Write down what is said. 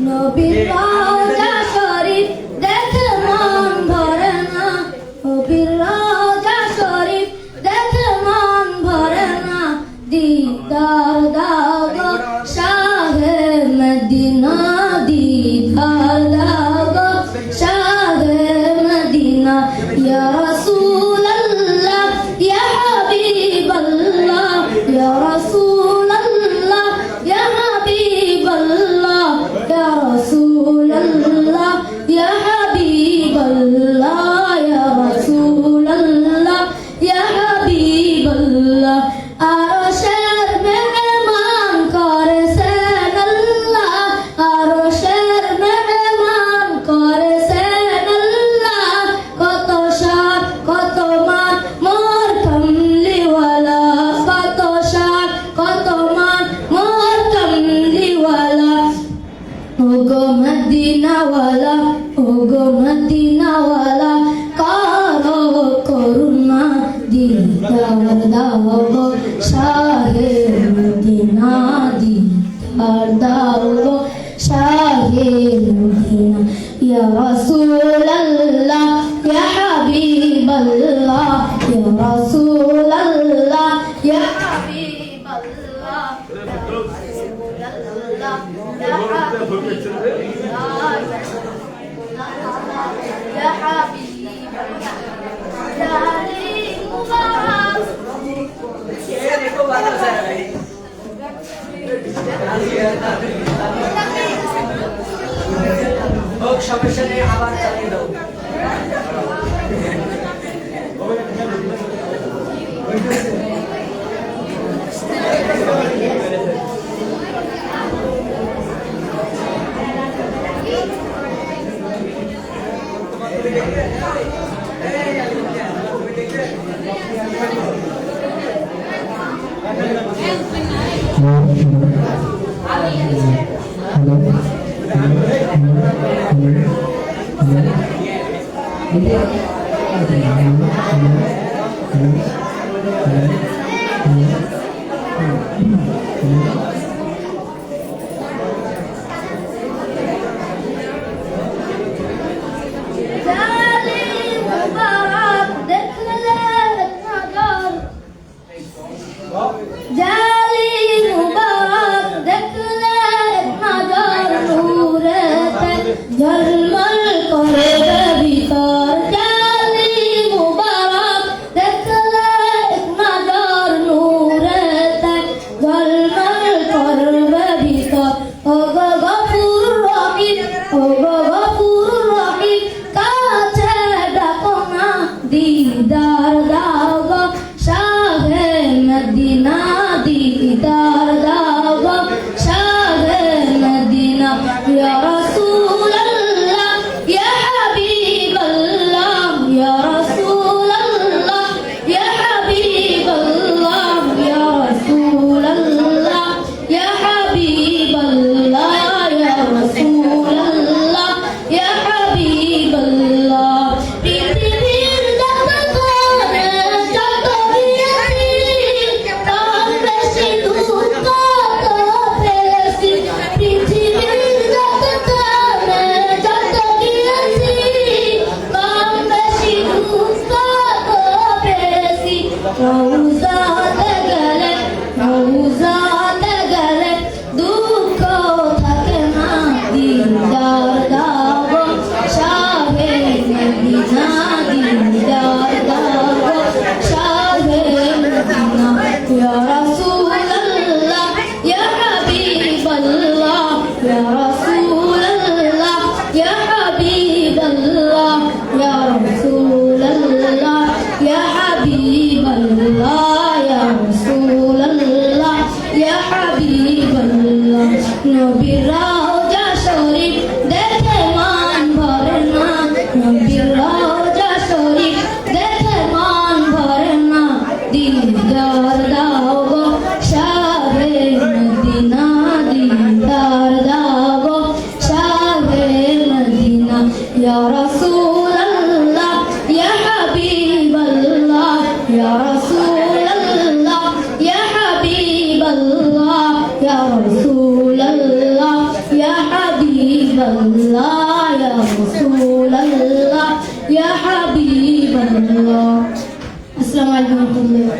নবীর রওজা শরীফ দেখে মন ভরে না, নবীর রওজা শরীফ দেখে মন ভরে না, দিদার দাও গো শাহে মদিনা, দিদার দাও গো শাহে মদিনা, ইয়া রাসূলুল্লাহ ইয়া হাবিবাল্লাহ, ইয়া রাসূলুল্লাহ ইয়া হাবিবাল্লাহ, ইয়া রাসূলুল্লাহ ইয়া হাবিবাল্লাহ, ইয়া রাসূলুল্লাহ ইয়া হাবিবাল্লাহ। আরশের মেহমান করেছেন আল্লাহ, আরশের মেহমান করেছেন আল্লাহ, কত শান কত মান মোর কমলিওয়ালা, কত শান কত মান মোর কমলিওয়ালা, ওগো মদিনাওয়ালা, ওগো মদিনাওয়ালা, কারো করুণা দিদার দাও গো শাহে মদিনা, দিদার দাও গো শাহে মদিনা, ইয়া রাসূলুল্লাহ ইয়া হাবিবাল্লাহ, ইয়া রাসূলুল্লাহ ইয়া হাবিবাল্লাহ, ইয়া রাসূলুল্লাহ ইয়া হাবিবাল্লাহ, ইয়া হাবিবাল্লাহ, জালি মুবারক হোক সমস্যা নেই, আবার চালিয়ে দাও। জালি মুবারক দেখলে নজর, জালি মুবারক দেখলে নজর, নূরেতে ঝলমল করে ভিতর, জালি মুবারক দেখলে নজর, নূরেতে ঝলমল করবে ভিতর, ওগো গফুর রহিম, ওগো গফুর রহিম, কাছে ডাকো না, দিদার দাও গো শাহে মদিনা, দিদার দাও গো শাহে মদিনা, ইয়া রাসূলুল্লাহ ইয়া হাবিবাল্লাহ, ইয়া রাসূলুল্লাহ ইয়া হাবিবাল্লাহ, ইয়া রাসূলুল্লাহ ইয়া হাবিবাল্লাহ, ইয়া রাসূলুল্লাহ ইয়া হাবিবাল্লাহ। পৃথিবীর যত কোণে যত গিয়েছি, কম বেশি দুঃখ তো পেয়েছি, পৃথিবীর যত কোণে যত গিয়েছি, কম বেশি দুঃখ তো পেয়েছি, রওজাতে গেলে, রওজাতে গেলে দুঃখ থাকে না, দিদার দাও গো শাহে মদিনা, দিদার দাও গো শাহে মদিনা, ইয়া রাসূলুল্লাহ ইয়া হাবিবাল্লাহ, ইয়া রাসূলুল্লাহ ইয়া হাবিবাল্লাহ, ইয়া রাসূলুল্লাহ ইয়া হাবিবাল্লাহ, ইয়া রাসূলুল্লাহ ইয়া হাবিবাল্লাহ। নবীর রওজা শরীফ দেখে মন ভরে না, নবীর রওজা শরীফ দেখে মন ভরে না, দিদার দাও গো শাহে মদিনা, দিদার দাও গো শাহে মদিনা, ইয়া রাসূলুল্লাহ ইয়া হাবিবাল্লাহ, ইয়া রাসূলুল্লাহ ইয়া হাবিবাল্লাহ, الله يا رسول الله يا حبيب الله السلام عليكم ورحمة الله